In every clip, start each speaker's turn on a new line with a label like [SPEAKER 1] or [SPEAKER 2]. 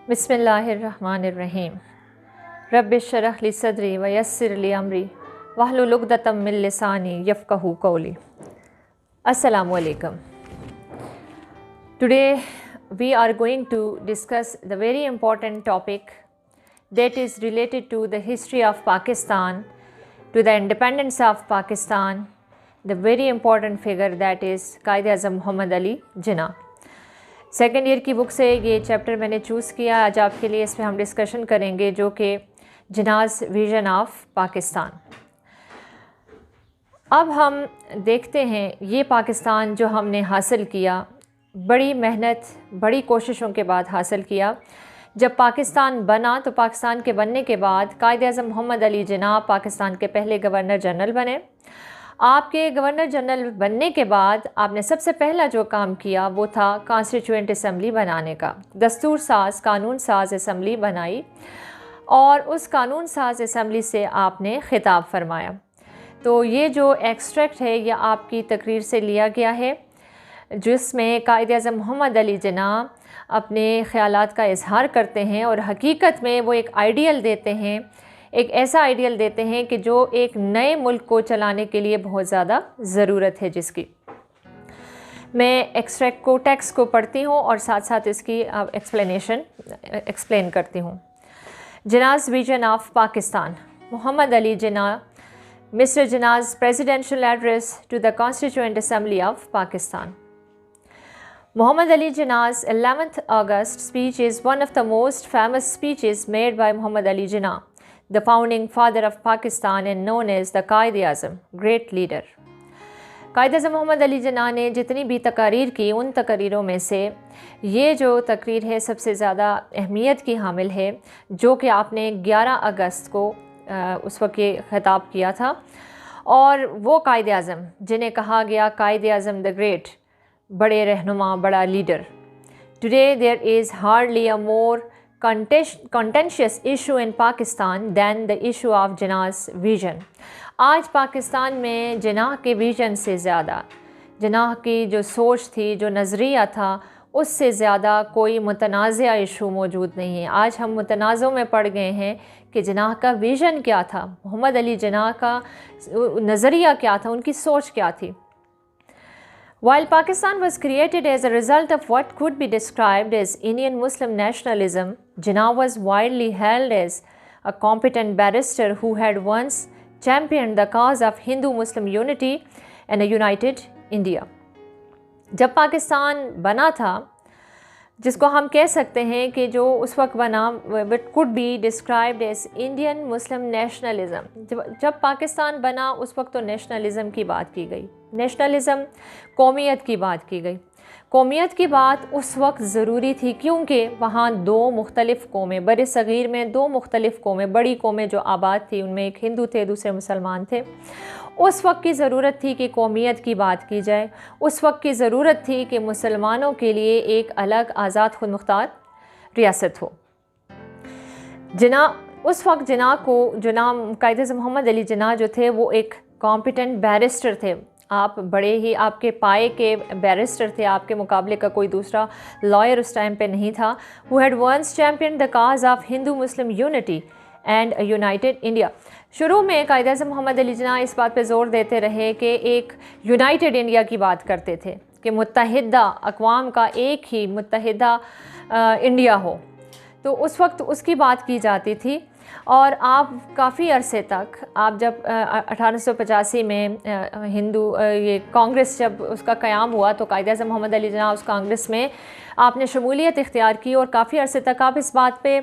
[SPEAKER 1] बिस्मिल्लाहिर्रहमानिर्रहीम। रब्बिश्शरह ली सदरी व यस्सिर ली अमरी वहलुल उक़दतम मिन लिसानी यफ़क़हू क़ौली। अस्सलामु अलैकुम। Today we are going to discuss the very important topic that is related to the history of Pakistan, to the independence of Pakistan, the very important figure that is Quaid-e-Azam Muhammad Ali Jinnah। Second year की book से ये chapter मैंने choose किया आज आपके लिए। इसमें हम डिस्कशन करेंगे जो कि जिन्नाज़ विज़न ऑफ पाकिस्तान। अब हम देखते हैं ये पाकिस्तान जो हमने हासिल किया, बड़ी मेहनत बड़ी कोशिशों के बाद हासिल किया। जब पाकिस्तान बना तो पाकिस्तान के बनने के बाद कायद-ए-आज़म मोहम्मद अली जिन्नाह पाकिस्तान के पहले गवर्नर जनरल बने। आपके गवर्नर जनरल बनने के बाद आपने सबसे पहला जो काम किया वो था कॉन्स्टिट्यूएंट असम्बली बनाने का। दस्तूर साज कानून साज असम्बली बनाई और उस कानून साज असम्बली से आपने खिताब फरमाया। तो ये जो एक्सट्रैक्ट है ये आपकी तकरीर से लिया गया है, जिसमें कायद-ए-आज़म मोहम्मद अली जिन्नाह अपने ख़यालात का इजहार करते हैं और हकीकत में वो एक आइडियल देते हैं, एक ऐसा आइडियल देते हैं कि जो एक नए मुल्क को चलाने के लिए बहुत ज़्यादा ज़रूरत है। जिसकी मैं एक्सट्रैक्ट को टेक्स्ट को पढ़ती हूँ और साथ साथ इसकी एक्सप्लेन करती हूँ। Jinnah's vision of Pakistan. Mohammad Ali Jinnah, mister Jinnah's presidential address to the constituent assembly of Pakistan. Muhammad Ali Jinnah's 11th August speech is one of the most famous speeches made by Muhammad Ali Jinnah, the founding father of Pakistan and known as the Quaid-e-Azam, great leader। Quaid-e-Azam Mohammad Ali Jinnah ने जितनी भी तकारीर की, उन तकारीरों में से ये जो तकरीर है सबसे ज़्यादा अहमियत की हामिल है, जो कि आपने 11 अगस्त को उस वक्त ये खिताब किया था। और वो कायद-ए-आज़म जिन्हें कहा गया कायद-ए-आज़म द ग्रेट, बड़े रहनुमा, बड़ा leader. Today there is hardly a more contentious issue in Pakistan than the issue of Jinnah's vision। आज पाकिस्तान में जिन्नाह के विज़न से ज़्यादा, जिन्नाह की जो सोच थी, जो नज़रिया था, उससे ज़्यादा कोई मुतनाज़ा इशू मौजूद नहीं है। आज हम मुतनाज़ों में पड़ गए हैं कि जिन्नाह का विज़न क्या था, मोहम्मद अली जिन्नाह का नज़रिया क्या था, उनकी सोच क्या थी। While Pakistan was created as a result of what could be described as Indian Muslim nationalism, Jinnah was widely held as a competent barrister who had once championed the cause of Hindu-Muslim unity and a united India। जब पाकिस्तान बना था, जिसको हम कह सकते हैं कि जो उस वक्त बना, it could be described as Indian Muslim nationalism। जब पाकिस्तान बना उस वक्त तो नेशनलिज़म की बात की गई, नेशनलिज़म कौमियत की बात की गई। कौमियत की बात उस वक्त ज़रूरी थी क्योंकि वहाँ दो मुख्तलिफ़ कौमें, बड़े सग़ीर में दो मुख्तलिफ़ कौमें, बड़ी कौमें जो आबाद थी उनमें एक हिंदू थे, दूसरे मुसलमान थे। उस वक्त की ज़रूरत थी कि कौमियत की बात की जाए। उस वक्त की ज़रूरत थी कि मुसलमानों के लिए एक अलग आज़ाद खुद मुख्तार रियासत हो। जिन्नाह उस वक्त जिन्नाह को जो नाम कायद-ए-आज़म मोहम्मद अली जिन्नाह जो थे वो एक कॉम्पिटेंट बैरिस्टर थे। आप बड़े ही आपके पाए के बैरिस्टर थे, आपके मुकाबले का कोई दूसरा लॉयर उस टाइम पे नहीं था। Who had once champion the cause of Hindu Muslim unity and a united India. शुरू में कायद-ए-आज़म मोहम्मद अली जिन्नाह इस बात पे ज़ोर देते रहे कि एक यूनाइटेड इंडिया की बात करते थे कि मुत्तहिदा अक़वाम का एक ही मुत्तहिदा इंडिया हो। तो उस वक्त उसकी बात की जाती थी। और आप काफ़ी अरसे तक, आप जब 1885 में हिंदू ये कांग्रेस जब उसका क़याम हुआ तो कायद-ए-आज़म मोहम्मद अली जिन्नाह उस कांग्रेस में आपने शमूलियत इख्तियार की और काफ़ी अरसे तक आप इस बात पे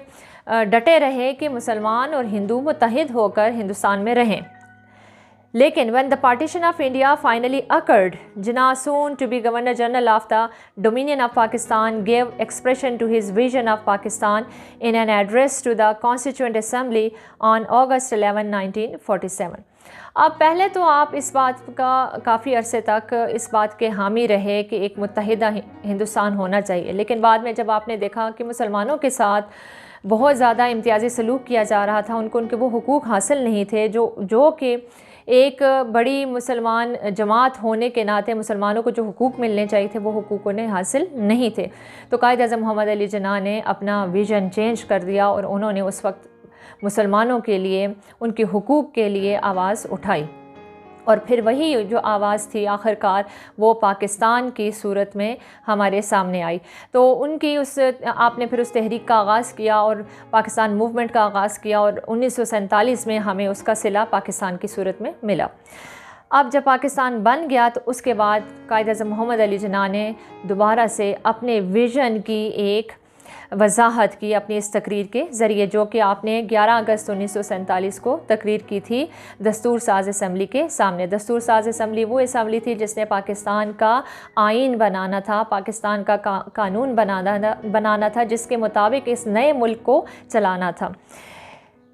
[SPEAKER 1] डटे रहे कि मुसलमान और हिंदू मुत्तहिद होकर हिंदुस्तान में रहें। लेकिन when the partition of India finally occurred, Jinnah, soon to be Governor General of the Dominion of Pakistan, gave expression to his vision of Pakistan in an address to the Constituent Assembly on August 11, 1947। अब पहले तो आप इस बात का काफ़ी अरसे तक इस बात के हामी रहे कि एक मुत्तहिदा हिंदुस्तान होना चाहिए, लेकिन बाद में जब आपने देखा कि मुसलमानों के साथ बहुत ज़्यादा इम्तियाज़ी सलूक किया जा रहा था, उनको उनके वो हुकूक हासिल नहीं थे जो कि एक बड़ी मुसलमान जमात होने के नाते मुसलमानों को जो हुकूक मिलने चाहिए थे वो हुकूक उन्हें हासिल नहीं थे। तो कायद-ए-आज़म मोहम्मद अली जिन्ना ने अपना विज़न चेंज कर दिया और उन्होंने उस वक्त मुसलमानों के लिए, उनके हुकूक के लिए आवाज़ उठाई, और फिर वही जो आवाज़ थी आखिरकार वो पाकिस्तान की सूरत में हमारे सामने आई। तो उनकी आपने फिर उस तहरीक का आगाज़ किया और पाकिस्तान मूवमेंट का आगाज़ किया, और 1947 में हमें उसका सिला पाकिस्तान की सूरत में मिला। अब जब पाकिस्तान बन गया तो उसके बाद कायद-ए-आज़म मोहम्मद अली जिन्ना ने दोबारा से अपने विज़न की एक वजाहत की अपनी इस तकरीर के ज़रिए, जो कि आपने 11 अगस्त 1947 को तकरीर की थी दस्तूर साज असम्बली के सामने। दस्तूर साज असम्बली वो असम्बली थी जिसने पाकिस्तान का आइन बनाना था, पाकिस्तान का कानून बनाना था, जिसके मुताबिक इस नए मुल्क को चलाना था।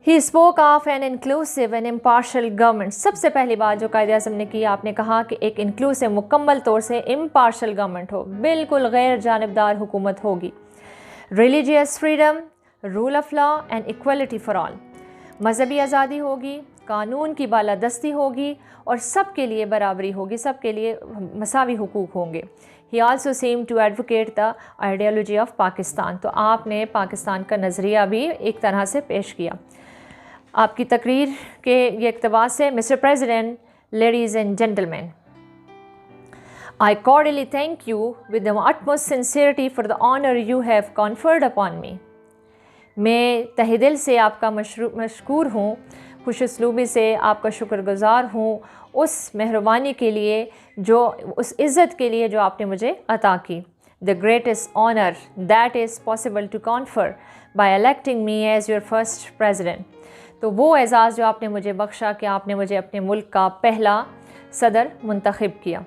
[SPEAKER 1] He spoke of an inclusive and impartial government. सबसे पहली बात जो कायद-ए-आज़म ने की, आपने कहा कि एक इंक्लूसिव, मुकम्मल तौर से इम्पार्शल गवर्नमेंट हो, बिल्कुल गैर जानिबदार हुकूमत होगी। Religious freedom, rule of law and equality for all. मजहबी आज़ादी होगी, कानून की बालादस्ती होगी और सब के लिए बराबरी होगी, सब के लिए मसावी हुकूक होंगे। He also same to advocate the ideology of Pakistan. तो आपने पाकिस्तान का नज़रिया भी एक तरह से पेश किया आपकी तकरीर के ये इक़्तिबास से। Mister president, ladies and gentleman, I cordially thank you with the utmost sincerity for the honor you have conferred upon me. मैं तहे दिल से आपका मशकूर हूँ, खुश उसलूबी से आपका शुक्रगुज़ार हूँ उस मेहरबानी के लिए, जो उस इज़्ज़त के लिए जो आपने मुझे अता की। The greatest honor that is possible to confer by electing me as your first president. तो वो एज़ाज़ जो आपने मुझे बख्शा कि आपने मुझे अपने मुल्क का पहला सदर मुंतखब किया।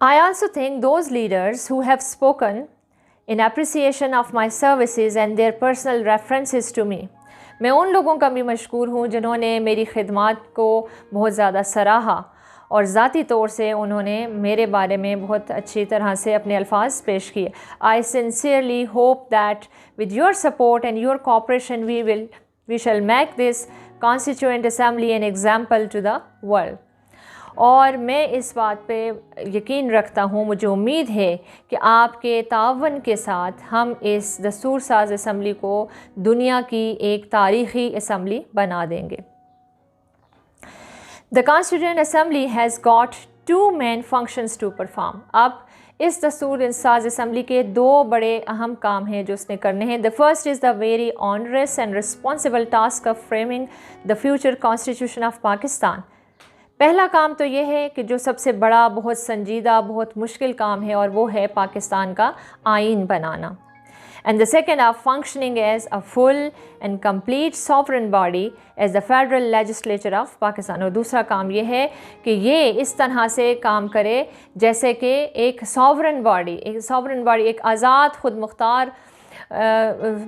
[SPEAKER 1] I also thank those leaders who have spoken in appreciation of my services and their personal references to me. मैं उन लोगों का भी मशकूर हूँ जिन्होंने मेरी खिदमात को बहुत ज़्यादा सराहा और ज़ाती तौर से उन्होंने मेरे बारे में बहुत अच्छी तरह से अपने अल्फाज पेश किए। I sincerely hope that with your support and your cooperation we shall make this Constituent Assembly an example to the world. और मैं इस बात पे यकीन रखता हूँ, मुझे उम्मीद है कि आपके तावन के साथ हम इस दस्तूर साज असम्बली को दुनिया की एक तारीख़ी असम्बली बना देंगे। The constituent assembly has got 2 main functions to perform. अब इस दस्तूर साज असम्बली के 2 बड़े अहम काम हैं जो उसने करने हैं। The first is the very onerous and responsible task of framing the future constitution of Pakistan. पहला काम तो ये है कि जो सबसे बड़ा, बहुत संजीदा, बहुत मुश्किल काम है, और वो है पाकिस्तान का आइन बनाना। And the second of functioning as a full and complete sovereign body as the federal legislature of Pakistan. और दूसरा काम ये है कि ये इस तरह से काम करे जैसे कि एक सॉवरेन बॉडी, एक आज़ाद खुद मुख्तार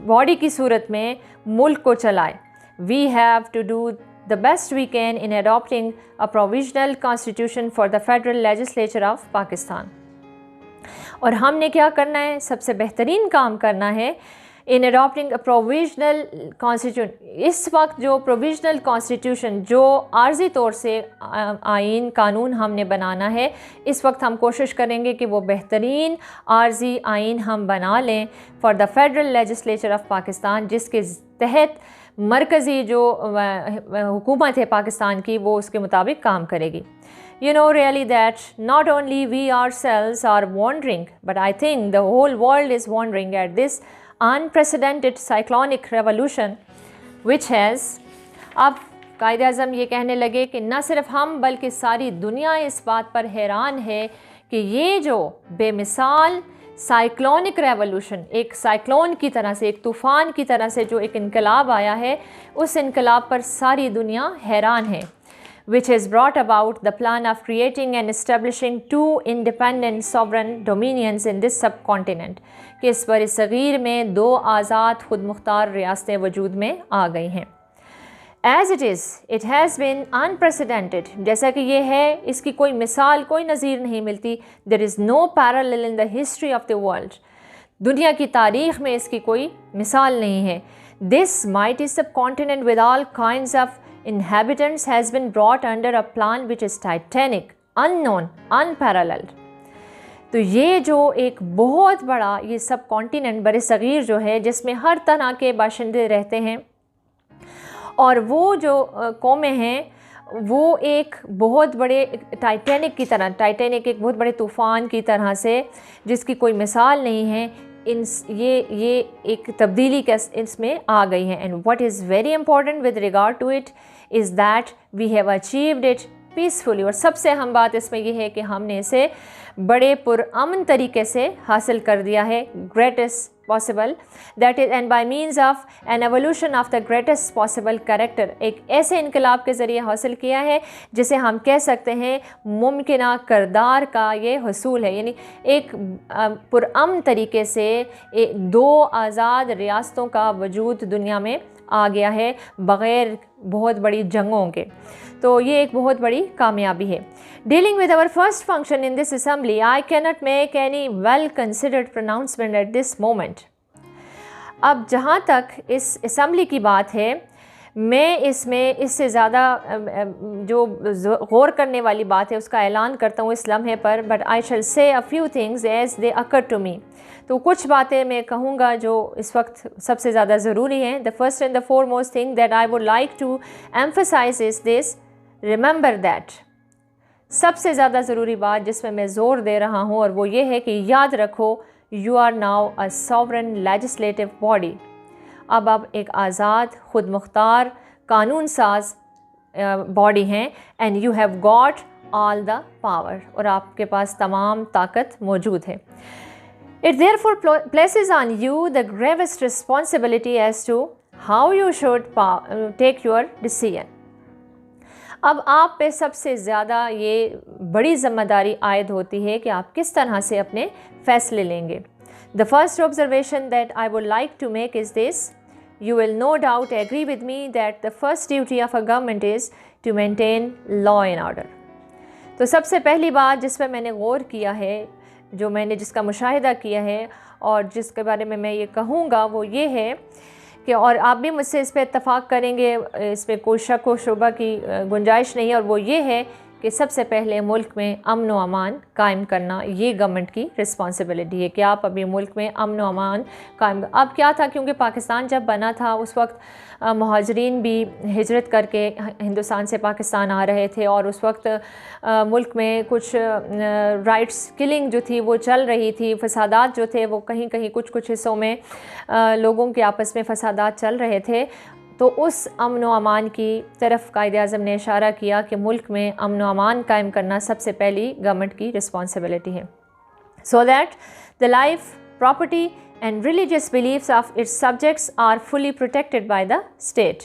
[SPEAKER 1] बॉडी की सूरत में मुल्क को चलाए। We have to do the best we can in adopting a provisional constitution for the federal legislature of Pakistan. और हमने क्या करना है? सबसे बेहतरीन काम करना है in adopting a provisional constitution. इस वक्त जो provisional constitution, जो आर्जी तौर से आइन कानून हमने बनाना है, इस वक्त हम कोशिश करेंगे कि वो बेहतरीन आर्जी आइन हम बना लें for the federal legislature of Pakistan, जिसके तहत मरकज़ी जो हुकूमत है पाकिस्तान की वो उसके मुताबिक काम करेगी। You know really that not only we ourselves are wondering, but I think the whole world is wondering at this unprecedented cyclonic revolution which has, अब कायद-ए-आज़म ये कहने लगे कि न सिर्फ हम बल्कि सारी दुनिया इस बात पर हैरान है कि ये जो बेमिसाल साइक्लोनिक रेवोल्यूशन, एक साइक्लोन की तरह से, एक तूफ़ान की तरह से जो एक इनकलाब आया है, उस इनकलाब पर सारी दुनिया हैरान है। which has brought about the plan of creating and establishing 2 independent sovereign dominions in this subcontinent, कि इस बरसग़ीर में 2 आज़ाद खुद मुख्तार रियासतें वजूद में आ गई हैं। As it is, it has been unprecedented. जैसा कि ये है, इसकी कोई मिसाल, कोई नज़ीर नहीं मिलती। There is no parallel in the history of the world. दुनिया की तारीख़ में इसकी कोई मिसाल नहीं है। This mighty subcontinent with all kinds of inhabitants has been brought under a plan which is titanic, unknown, unparalleled. तो ये जो एक बहुत बड़ा ये सब कॉन्टिनेंट बर सग़ीर जो है जिसमें हर तरह के बाशिंदे रहते हैं और वो जो कौमें हैं वो एक बहुत बड़े टाइटैनिक की तरह, टाइटैनिक एक बहुत बड़े तूफ़ान की तरह से जिसकी कोई मिसाल नहीं है, ये एक तब्दीली का इसमें आ गई है. And what is very important with regard to it is that we have achieved it peacefully. और सबसे अहम बात इसमें यह है कि हमने इसे बड़े पुरअमन तरीके से हासिल कर दिया है. Greatest possible that is and bye means of N evolution of the greatest possible character, एक ऐसे इनकलाब के ज़रिए हासिल किया है जिसे हम कह सकते हैं मुमकिना करदार का ये हसूल है. यानी एक पुरअमन तरीके से दो आज़ाद रियासतों का वजूद दुनिया में आ गया है बग़ैर बहुत बड़ी जंगों के. तो ये एक बहुत बड़ी कामयाबी है. Dealing with our first function in this assembly, I cannot make any well-considered pronouncement at this moment. अब जहाँ तक इस assembly की बात है, मैं इसमें इससे ज़्यादा जो गौर करने वाली बात है उसका ऐलान करता हूँ इस लम्हे पर. But I shall say a few things as they occur to me. तो कुछ बातें मैं कहूँगा जो इस वक्त सबसे ज़्यादा ज़रूरी हैं. The first and the foremost thing that I would like to emphasise is this, remember that. सबसे ज़्यादा ज़रूरी बात जिसमें मैं ज़ोर दे रहा हूँ और वो ये है कि याद रखो, you are now a sovereign legislative body. अब आप एक आज़ाद खुद मुख्तार कानून साज बॉडी हैं. And you have got all the power, और आपके पास तमाम ताकत मौजूद है. It therefore places on you the gravest responsibility as to how you should take your decision. अब आप पे सबसे ज़्यादा ये बड़ी ज़िम्मेदारी आयद होती है कि आप किस तरह से अपने फ़ैसले लेंगे. The first observation that I would like to make is this. You will no doubt agree with me that the first duty of a government is to maintain law and order. तो सबसे पहली बात जिस पर मैंने गौर किया है, जो मैंने जिसका मुशाहिदा किया है और जिसके बारे में मैं ये कहूँगा वो ये है कि, और आप भी मुझसे इस पर इत्तफ़ाक़ करेंगे, इस पर कोई शक व शुबा की गुंजाइश नहीं है, और वो ये है कि सबसे पहले मुल्क में अमन व अमान कायम करना ये गवर्नमेंट की रिस्पॉन्सिबिलिटी है कि आप अभी मुल्क में अमन व अमान कायम. अब क्या था, क्योंकि पाकिस्तान जब बना था उस वक्त मुहाजिरीन भी हिजरत करके हिंदुस्तान से पाकिस्तान आ रहे थे और उस वक्त मुल्क में कुछ राइट्स किलिंग जो थी वो चल रही थी. फसादात जो थे वो कहीं कहीं कुछ हिस्सों में लोगों के आपस में फसादात चल रहे थे. तो उस अमन व अमान की तरफ कायद-ए-आज़म ने इशारा किया कि मुल्क में अमन व अमान कायम करना सबसे पहली गवर्नमेंट की रिस्पॉन्सिबिलिटी है. So that the life, property and religious beliefs of its subjects are fully protected by the state.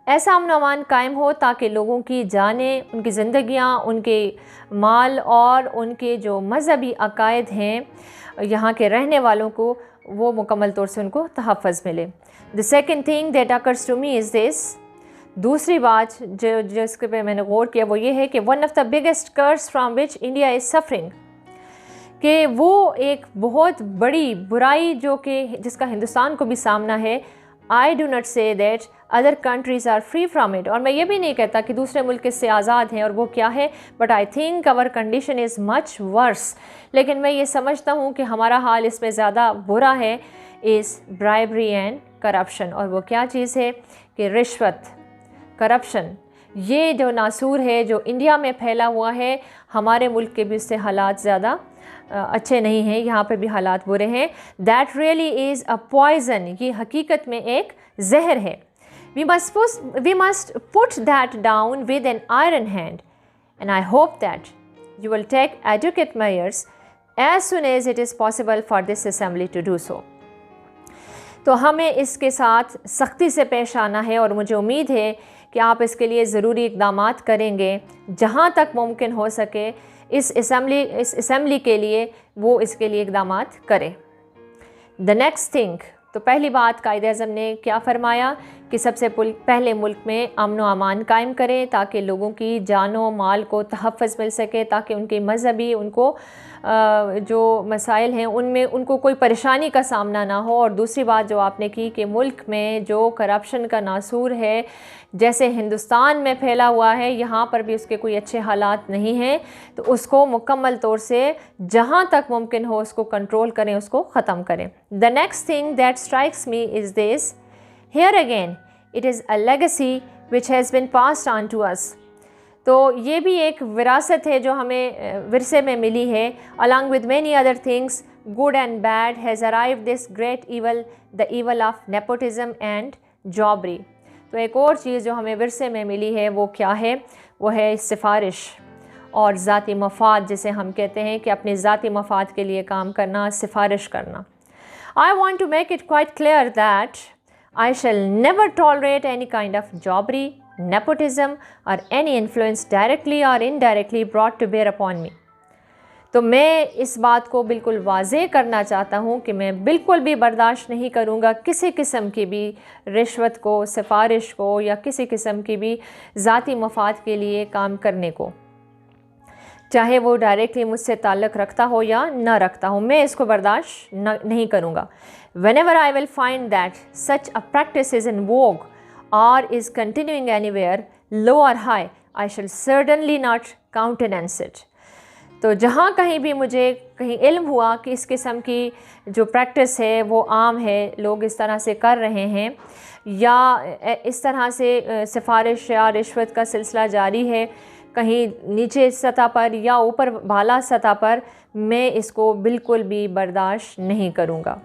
[SPEAKER 1] ऐसा अमन अमान कायम हो ताकि लोगों की जानें, उनकी ज़िंदगियाँ, उनके माल और उनके जो मज़हबी अकायद हैं यहाँ के रहने वालों को, वो मुकम्मल तौर से उनको तहफ़्फ़ुज़ मिले. The second thing that occurs to me is this. दूसरी बात जिसके पे मैंने गौर किया वो ये है कि one of the biggest curse from which India is suffering, कि वो एक बहुत बड़ी बुराई जो कि जिसका हिंदुस्तान को भी सामना है. I do not say that other countries are free from it, और मैं ये भी नहीं कहता कि दूसरे मुल्क इससे आज़ाद हैं और वो क्या है, but I think our condition is much worse. लेकिन मैं ये समझता हूँ कि हमारा हाल इसमें ज़्यादा बुरा है, इज़ ब्राइबरी एंड करप्शन. और वो क्या चीज़ है कि रिश्वत, करप्शन, ये जो नासूर है जो इंडिया में फैला हुआ है, हमारे मुल्क के भी उससे हालात ज़्यादा अच्छे नहीं हैं, यहाँ पे भी हालात बुरे हैं. That really is a poison, ये हकीकत में एक जहर है. We must put that down with an iron hand, and I hope that you will take adequate measures as soon as it is possible for this assembly to do so. तो हमें इसके साथ सख्ती से पेश आना है और मुझे उम्मीद है कि आप इसके लिए ज़रूरी इक़दामात करेंगे जहाँ तक मुमकिन हो सके. इस असेंबली के लिए वो इसके लिए इक़दामात करें. द नेक्स्ट थिंग, तो पहली बात कायद-ए-आज़म ने क्या फरमाया कि सबसे पहले मुल्क में अमन व अमान कायम करें ताकि लोगों की जानो माल को तहफ़्फ़ुज़ मिल सके, ताकि उनके मज़हबी उनको जो मसाइल हैं उनमें उनको कोई परेशानी का सामना ना हो। और दूसरी बात जो आपने की कि मुल्क में जो करप्शन का नासूर है जैसे हिंदुस्तान में फैला हुआ है, यहाँ पर भी उसके कोई अच्छे हालात नहीं हैं, तो उसको मुकम्मल तौर से जहाँ तक मुमकिन हो उसको कंट्रोल करें, उसको ख़त्म करें। The next thing that strikes me is this, here again it is a legacy which has been passed on to us. तो ये भी एक विरासत है जो हमें विरसे में मिली है। Along with many other things good and bad has arrived this great evil, the evil of nepotism and jobbery. तो एक और चीज़ जो हमें विरसे में मिली है वो क्या है, वो है सिफारिश और ज़ाती मफाद, जिसे हम कहते हैं कि अपने ज़ाती मफाद के लिए काम करना, सिफारिश करना। I want to make it quite clear that I shall never tolerate any kind of jobbery, nepotism or any influence directly or indirectly brought to bear upon me. तो मैं इस बात को बिल्कुल वाज़ेह करना चाहता हूँ कि मैं बिल्कुल भी बर्दाश्त नहीं करूँगा किसी किस्म की भी रिश्वत को, सिफारिश को या किसी किस्म की भी ज़ाती मफाद के लिए काम करने को, चाहे वो डायरेक्टली मुझसे ताल्लुक़ रखता हो या ना रखता हो, मैं इसको बर्दाश्त नहीं करूँगा। Whenever I will find that such a practice is in vogue or is continuing anywhere, low or high, I shall certainly not countenance it. तो जहाँ कहीं भी मुझे कहीं इल्म हुआ कि इस किस्म की जो प्रैक्टिस है वो आम है, लोग इस तरह से कर रहे हैं या इस तरह से सिफारिश या रिश्वत का सिलसिला जारी है कहीं नीचे सतह पर या ऊपर बाला सतह पर, मैं इसको बिल्कुल भी बर्दाश्त नहीं करूँगा।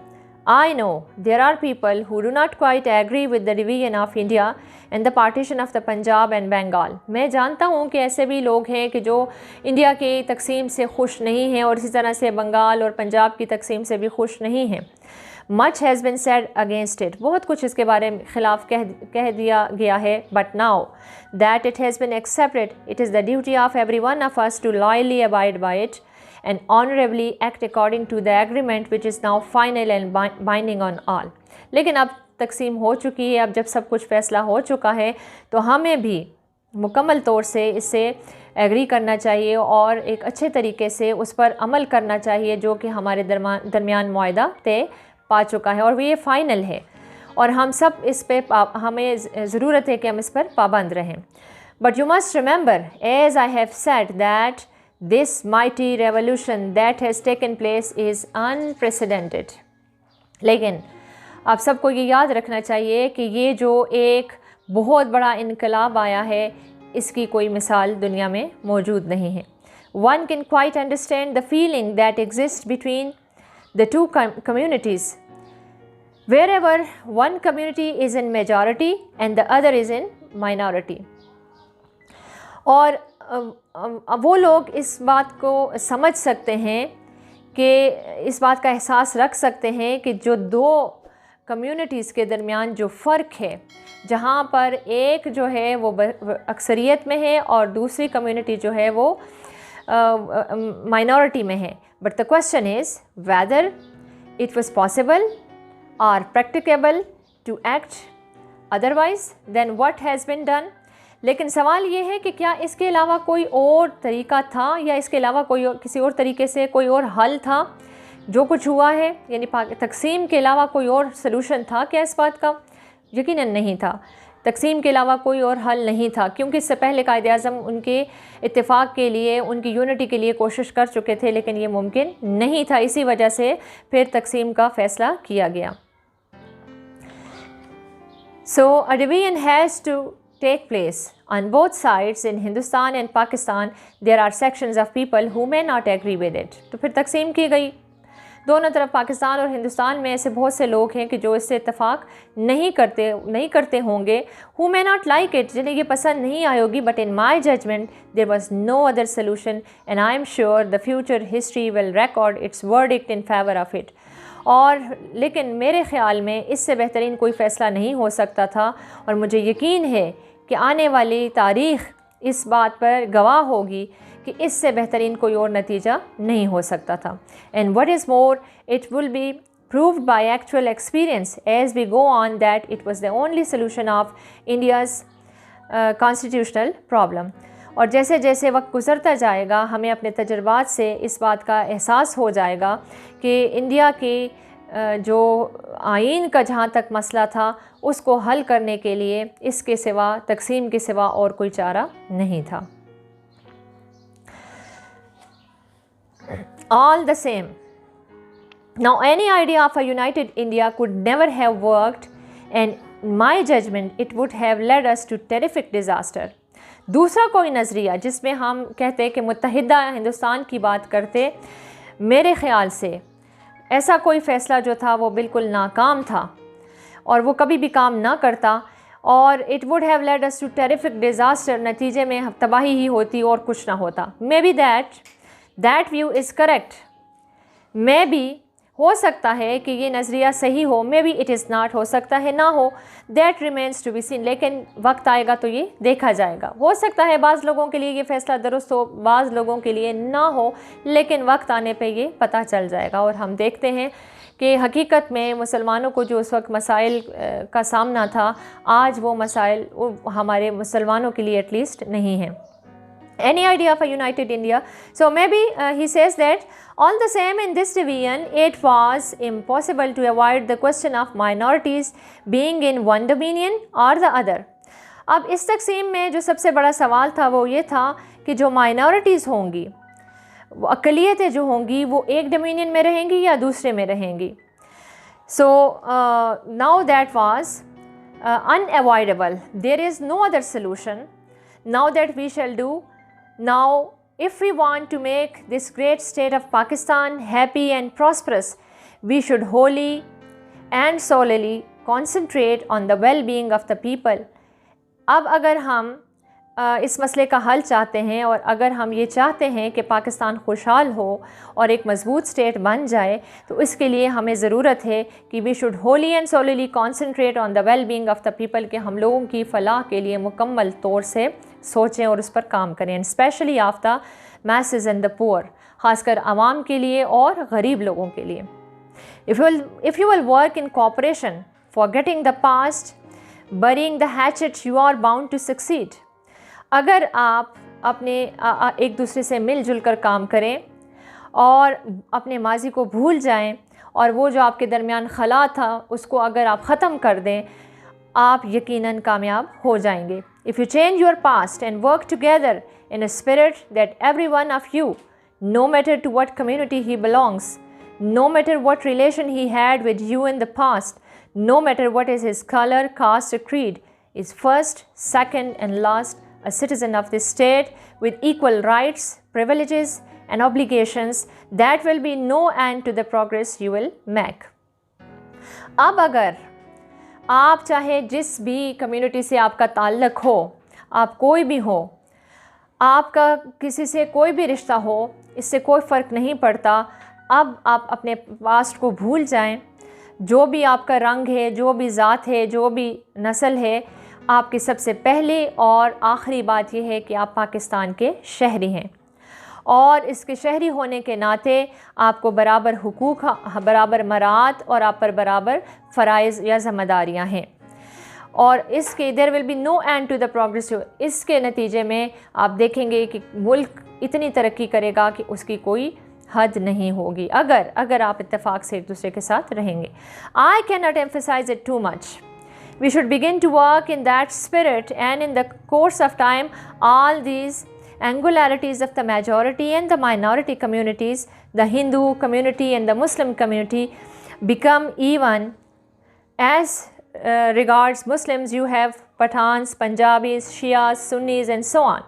[SPEAKER 1] I know there are people who do not quite agree with the division of India and the partition of the Punjab and Bengal. मैं जानता हूँ कि ऐसे भी लोग हैं कि जो इंडिया की तकसीम से खुश नहीं हैं और इसी तरह से बंगाल और पंजाब की तकसीम से भी खुश नहीं हैं। Much has been said against it. बहुत कुछ इसके बारे में ख़िलाफ़ कह दिया गया है। But now that it has been accepted, it is the duty of every one of us to loyally abide by it and honorably act according to the agreement which is now final and binding on all. लेकिन अब तकसीम हो चुकी है, अब जब सब कुछ फ़ैसला हो चुका है तो हमें भी मुकम्मल तौर से इससे एग्री करना चाहिए और एक अच्छे तरीके से उस पर अमल करना चाहिए जो कि हमारे दरमियान मुआहदा तय पा चुका है और ये फ़ाइनल है और हम सब इस पे हमें ज़रूरत है कि हम इस पर पाबंद रहें। But you must remember, as I have said, that this mighty revolution that has taken place is unprecedented. लेकिन आप सबको ये याद रखना चाहिए कि ये जो एक बहुत बड़ा इनकलाब आया है इसकी कोई मिसाल दुनिया में मौजूद नहीं है। One can quite understand the feeling that exists between the two communities, wherever one community is in majority and the other is in minority. और वो लोग इस बात को समझ सकते हैं कि इस बात का एहसास रख सकते हैं कि जो दो कम्युनिटीज़ के दरमियान जो फ़र्क है, जहाँ पर एक जो है वो अक्सरियत में है और दूसरी कम्युनिटी जो है वो माइनॉरिटी में है। But the question is whether it was possible or practicable to act otherwise than what has been done. लेकिन सवाल ये है कि क्या इसके अलावा कोई और तरीका था या इसके अलावा कोई किसी और तरीके से कोई और हल था जो कुछ हुआ है, यानी तकसीम के अलावा कोई और सलूशन था क्या इस बात का? यकीनन नहीं था। तकसीम के अलावा कोई और हल नहीं था क्योंकि इससे पहले कायदे-आज़म उनके इत्तेफाक के लिए, उनकी यूनिटी के लिए कोशिश कर चुके थे, लेकिन ये मुमकिन नहीं था। इसी वजह से फिर तकसीम का फ़ैसला किया गया। So a division has to take place on both sides in Hindustan and Pakistan. There are sections of people who may not agree with it. तो फिर तकसीम की गई। दोनों तरफ पाकिस्तान और हिंदुस्तान में ऐसे बहुत से लोग हैं कि जो इससे इत्तेफाक नहीं करते होंगे, who may not like it, जिन्हें ये पसंद नहीं आई होगी। But in my judgment there was no other solution and I am sure the future history will record its verdict in favor of it. और लेकिन मेरे ख़्याल में इससे बेहतरीन कोई फ़ैसला नहीं हो सकता था और मुझे यकीन है कि आने वाली तारीख़ इस बात पर गवाह होगी कि इससे बेहतरीन कोई और नतीजा नहीं हो सकता था। And what is more, it will be proved by actual experience as we go on that it was the only solution of India's constitutional problem. और जैसे जैसे वक्त गुज़रता जाएगा हमें अपने तजुर्बात से इस बात का एहसास हो जाएगा कि इंडिया की जो आइन का जहाँ तक मसला था उसको हल करने के लिए इसके सिवा, तकसीम के सिवा और कोई चारा नहीं था. All the same, now any idea of a united India could never have worked, and in my judgment it would have led us to terrific disaster. दूसरा कोई नज़रिया जिसमें हम कहते कि मुत्तहिदा हिंदुस्तान की बात करते, मेरे ख़्याल से ऐसा कोई फ़ैसला जो था वो बिल्कुल नाकाम था और वो कभी भी काम ना करता और it would have led us to terrific disaster. नतीजे में तबाही ही होती और कुछ ना होता. May be that view is correct. May be हो सकता है कि ये नज़रिया सही हो, may be it is not, हो सकता है ना हो, that remains to be seen. लेकिन वक्त आएगा तो ये देखा जाएगा. हो सकता है बाज़ लोगों के लिए ये फ़ैसला दुरुस्त हो, बाज़ लोगों के लिए ना हो, लेकिन वक्त आने पे ये पता चल जाएगा. और हम देखते हैं कि हकीकत में मुसलमानों को जो उस वक्त मसाइल का सामना था, आज वो मसाइल हमारे मुसलमानों के लिए एटलीस्ट नहीं हैं. Any idea of a united India? So maybe he says that all the same in this division it was impossible to avoid the question of minorities being in one dominion or the other. अब इस तकसीम में जो सबसे बड़ा सवाल था वो ये था कि जो माइनॉरिटीज़ होंगी, वो अक़लियतें जो होंगी, वो एक डोमिनियन में रहेंगी या दूसरे में रहेंगी. So now that was unavoidable. There is no other solution. Now that we shall do. Now, if we want to make this great state of Pakistan happy and prosperous, we should wholly and solely concentrate on the well-being of the people. अब अगर हम इस मसले का हल चाहते हैं और अगर हम ये चाहते हैं कि पाकिस्तान खुशहाल हो और एक मज़बूत स्टेट बन जाए, तो इसके लिए हमें ज़रूरत है कि we should wholly and solely concentrate on the well being of the people, कि हम लोगों की फ़लाह के लिए मुकम्मल तौर से सोचें और उस पर काम करें. And specially of the message and the poor, ख़ासकर आवाम के लिए और गरीब लोगों के लिए. If you will work in cooperation forgetting the past, burying the hatchet, you are bound to succeed. अगर आप अपने एक दूसरे से मिलजुल कर काम करें और अपने माजी को भूल जाएं और वो जो आपके दरमियान खला था उसको अगर आप ख़त्म कर दें, आप यकीनन कामयाब हो जाएंगे. If you change your past and work together in a spirit that every one of you, no matter to what community he belongs, no matter what relation he had with you in the past, no matter what is his color, caste or creed, is first, second and last a citizen of this state with equal rights, privileges and obligations, that will be no end to the progress you will make. अब अगर आप चाहे जिस भी community से आपका ताल्लुक़ हो, आप कोई भी हो, आपका किसी से कोई भी रिश्ता हो, इससे कोई फ़र्क नहीं पड़ता. अब आप अपने पास्ट को भूल जाएं. जो भी आपका रंग है, जो भी ज़ात है, जो भी नस्ल है, आपकी सबसे पहली और आखिरी बात यह है कि आप पाकिस्तान के शहरी हैं और इसके शहरी होने के नाते आपको बराबर हुकूक, बराबर मरात और आप पर बराबर फ़राइज़ या ज़िम्मेदारियाँ हैं. और इसके there will be no end to the progress. इसके नतीजे में आप देखेंगे कि मुल्क इतनी तरक्की करेगा कि उसकी कोई हद नहीं होगी अगर आप इत्तेफाक से एक दूसरे के साथ रहेंगे. I cannot emphasize it too much. We should begin to work in that spirit, and in the course of time all these angularities of the majority and the minority communities, the Hindu community and the Muslim community, become even. As regards Muslims, you have Pathans, Punjabis, Shias, Sunnis and so on.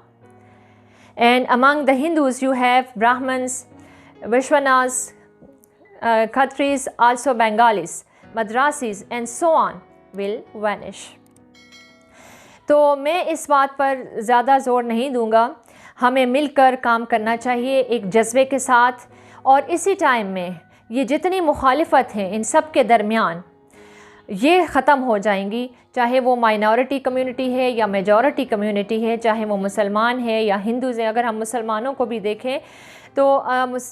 [SPEAKER 1] And among the Hindus you have Brahmins, Vishwanas, Khatris, also Bengalis, Madrasis and so on will vanish. तो मैं इस बात पर ज़्यादा ज़ोर नहीं दूँगा. हमें मिलकर काम करना चाहिए एक जज्बे के साथ, और इसी टाइम में ये जितनी मुखालिफत हैं इन सब के दरमियान ये ख़त्म हो जाएंगी, चाहे वो माइनॉरिटी कम्युनिटी है या मेजॉरिटी कम्युनिटी है, चाहे वो मुसलमान है या हिंदूज़ हैं. अगर हम मुसलमानों को भी देखें तो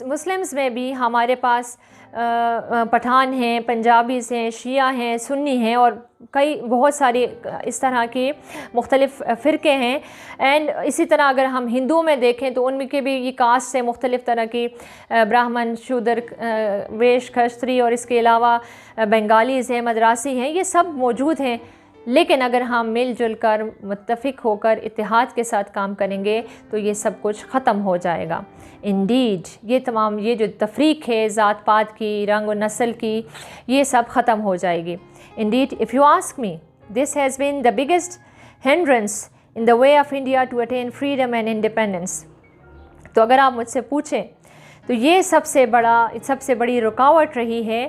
[SPEAKER 1] मुस्लिम्स में भी हमारे पास पठान हैं, पंजाबीज़ हैं, शिया हैं, सुन्नी हैं और कई बहुत सारे इस तरह के मुख्तलिफ़ फ़िरके हैं। एंड इसी तरह अगर हम हिंदुओं में देखें तो उनके भी ये कास्ट से मुख्तलिफ़ तरह की ब्राह्मण, शूद्र, वैश्य, क्षत्रिय और इसके अलावा बंगालीज़ हैं, मद्रासी हैं, ये सब मौजूद हैं। लेकिन अगर हम मिलजुल कर मुत्तफ़िक होकर इत्तेहाद के साथ काम करेंगे तो ये सब कुछ ख़त्म हो जाएगा। इंडीड ये तमाम ये जो तफरीक है ज़ात पात की, रंग और नस्ल की, ये सब ख़त्म हो जाएगी। Indeed if you ask me, this has been the biggest hindrance in the way of India to attain freedom and independence. तो अगर आप मुझसे पूछें तो ये सबसे बड़ी रुकावट रही है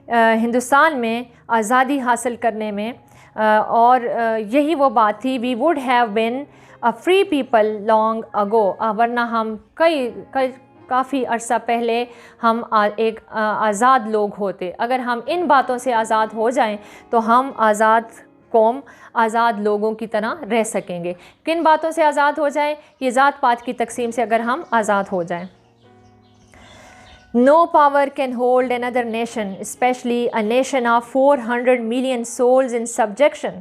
[SPEAKER 1] हिंदुस्तान में आज़ादी हासिल करने में। और यही वो बात थी, we would have been a free people long ago, वरना हम काफ़ी अरसा पहले हम एक आज़ाद लोग होते। अगर हम इन बातों से आज़ाद हो जाएं तो हम आज़ाद कौम, आज़ाद लोगों की तरह रह सकेंगे। किन बातों से आज़ाद हो जाएं? ये ज़ात पात की तकसीम से अगर हम आज़ाद हो जाएं। No power can hold another nation, especially a nation of 400 million souls in subjection.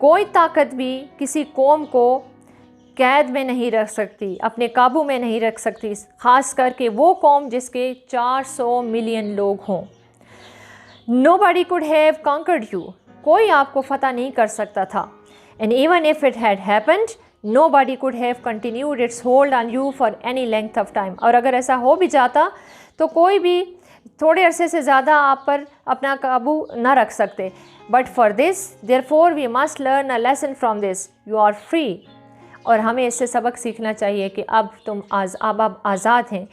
[SPEAKER 1] कोई ताकत भी किसी कौम को कैद में नहीं रख सकती, अपने काबू में नहीं रख सकती, ख़ास करके वो कौम जिसके 400 मिलियन लोग हों। Nobody could have conquered you. कोई आपको फ़तह नहीं कर सकता था। And even if it had happened, nobody could have continued its hold on you for any length of time. और अगर ऐसा हो भी जाता तो कोई भी थोड़े अरसे से ज़्यादा आप पर अपना काबू न रख सकते। But for this therefore we must learn a lesson from this, you are free. और हमें इससे सबक सीखना चाहिए कि अब तुम आज़ाद हैं।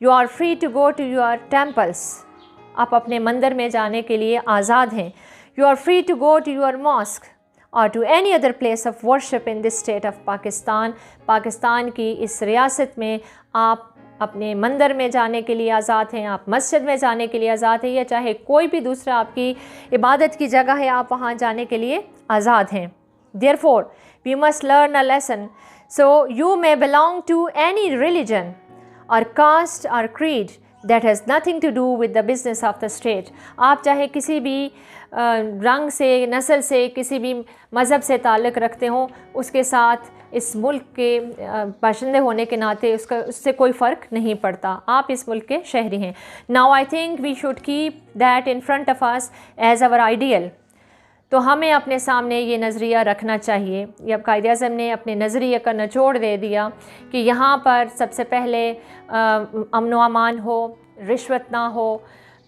[SPEAKER 1] You are free to go to your temples, आप अपने मंदिर में जाने के लिए आज़ाद हैं। You are free to go to your mosque or to any other place of worship in this state of Pakistan. Pakistan की इस रियासत में आप अपने मंदिर में जाने के लिए आज़ाद हैं, आप मस्जिद में जाने के लिए आज़ाद हैं, या चाहे कोई भी दूसरा आपकी इबादत की जगह है, आप वहाँ जाने के लिए आज़ाद हैं। Therefore we must learn a lesson, so you may belong to any religion or caste or creed that has nothing to do with the business of the state. आप चाहे किसी भी रंग से, नस्ल से, किसी भी मज़हब से ताल्लुक़ रखते हों, उसके साथ इस मुल्क के बाशिंदे होने के नाते उससे कोई फ़र्क नहीं पड़ता। आप इस मुल्क के शहरी हैं। Now I think we should keep that in front of us as our ideal. तो हमें अपने सामने ये नज़रिया रखना चाहिए। अब कायद-ए-आज़म ने अपने नज़रिए का निचोड़ दे दिया कि यहाँ पर सबसे पहले अमन व अमान हो, रिश्वत ना हो,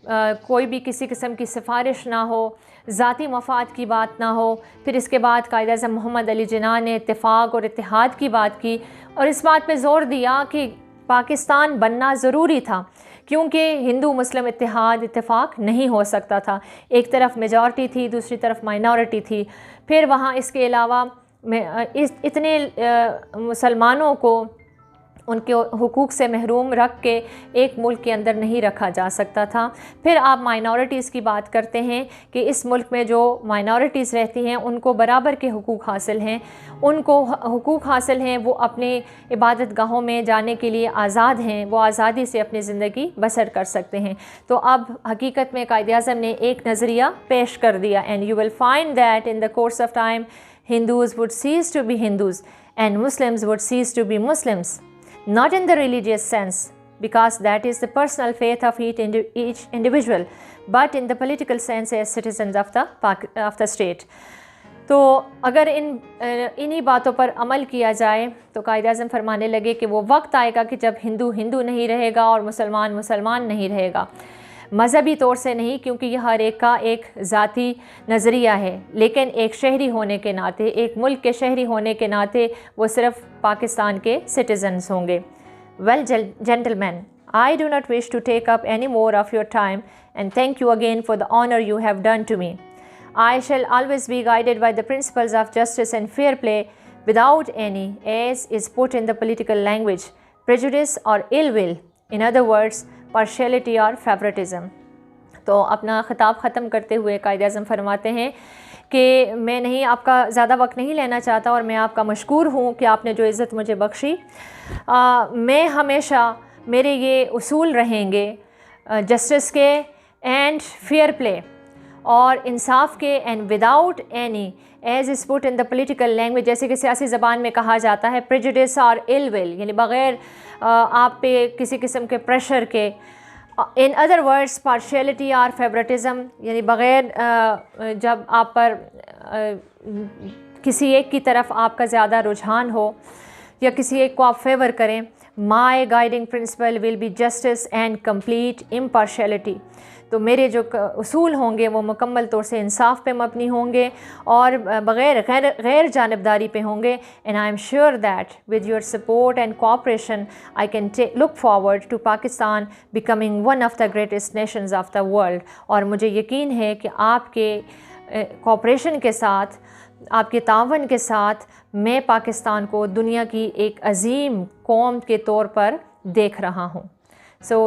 [SPEAKER 1] कोई भी किसी किस्म की सिफारिश ना हो, ज़ाती मफाद की बात ना हो। फिर इसके बाद कायद-ए-आज़म मोहम्मद अली जिन्ना ने इत्तेफाक और इत्तेहाद की बात की और इस बात पे ज़ोर दिया कि पाकिस्तान बनना ज़रूरी था, क्योंकि हिंदू मुस्लिम इत्तेफाक नहीं हो सकता था। एक तरफ मेजॉरिटी थी, दूसरी तरफ माइनॉरिटी थी। फिर वहाँ इसके अलावा इतने मुसलमानों को उनके हुकूक से महरूम रख के एक मुल्क के अंदर नहीं रखा जा सकता था। फिर आप माइनॉरिटीज़ की बात करते हैं कि इस मुल्क में जो माइनॉरिटीज़ रहती हैं उनको बराबर के हुकूक हासिल हैं, उनको हुकूक हासिल हैं, वो अपने इबादत गाहों में जाने के लिए आज़ाद हैं, वो आज़ादी से अपनी ज़िंदगी बसर कर सकते हैं। तो अब हकीकत में कायद-ए-आज़म ने एक नज़रिया पेश कर दिया। And you will find that in the course of time Hindus would cease to be Hindus and Muslims would cease to be Muslims. Not in the religious sense, because that is the personal faith of each individual, but in the political sense as citizens of the state. तो अगर इन्हीं बातों पर अमल किया जाए तो कायद-ए-आज़म फरमाने लगे कि वो वक्त आएगा कि जब हिंदू हिंदू नहीं रहेगा और मुसलमान मुसलमान नहीं रहेगा। मज़हबी तौर से नहीं, क्योंकि यह हर एक का एक ज़ाती नज़रिया है, लेकिन एक शहरी होने के नाते, एक मुल्क के शहरी होने के नाते वो सिर्फ़ पाकिस्तान के सिटीज़न्स होंगे। Well gentleman, I do not wish to take up any more of your time and thank you again for the honor you have done to me. I shall always be guided by the principles of justice and fair play without any, as is put in the political language, prejudice or ill will. In other words, partiality और favouritism. तो अपना ख़िताब ख़त्म करते हुए कायद-ए-आज़म फरमाते हैं कि मैं नहीं आपका ज़्यादा वक्त नहीं लेना चाहता और मैं आपका मशकूर हूँ कि आपने जो इज़्ज़त मुझे बख्शी। मैं हमेशा, मेरे ये उसूल रहेंगे जस्टिस के एंड फेयर प्ले और इंसाफ के and without any as is put in the political language, जैसे कि सियासी ज़बान में कहा जाता है, प्रेजुडिस और इल विल, यानी बग़ैर आप पे किसी किस्म के प्रेशर के, इन अदर वर्ड्स पार्शियलिटी और फेवरेटिज़म, यानी बग़ैर जब आप पर किसी एक की तरफ आपका ज़्यादा रुझान हो या किसी एक को आप फेवर करें। My guiding principle will be justice and complete impartiality. तो मेरे जो उसूल होंगे वो मुकम्मल तौर से इंसाफ पे मबनी होंगे और बग़ैर गैर जानबदारी पे होंगे। And I am sure that with your support and cooperation I can look forward to Pakistan becoming one of the greatest nations of the world. और मुझे यकीन है कि आपके कोऑपरेशन के साथ, आपके तावन के साथ मैं पाकिस्तान को दुनिया की एक अजीम कौम के तौर पर देख रहा हूँ।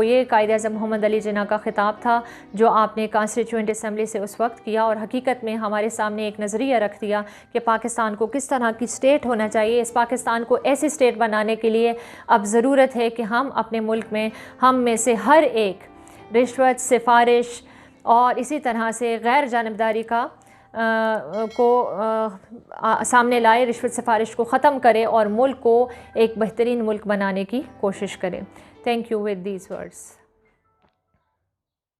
[SPEAKER 1] ये कायद-ए-आज़म मोहम्मद अली जिन्ना का ख़िताब था जो आपने कॉन्स्टिट्यूएंट असम्बली से उस वक्त किया और हकीकत में हमारे सामने एक नज़रिया रख दिया कि पाकिस्तान को किस तरह की स्टेट होना चाहिए। इस पाकिस्तान को ऐसी स्टेट बनाने के लिए अब ज़रूरत है कि हम अपने मुल्क में हम में से हर एक रिश्वत, सिफारिश और इसी तरह से गैर जानबदारी का सामने लाए, रिश्वत सिफारिश को ख़त्म करें और मुल्क को एक बेहतरीन मुल्क बनाने की कोशिश करें। Thank you with these words.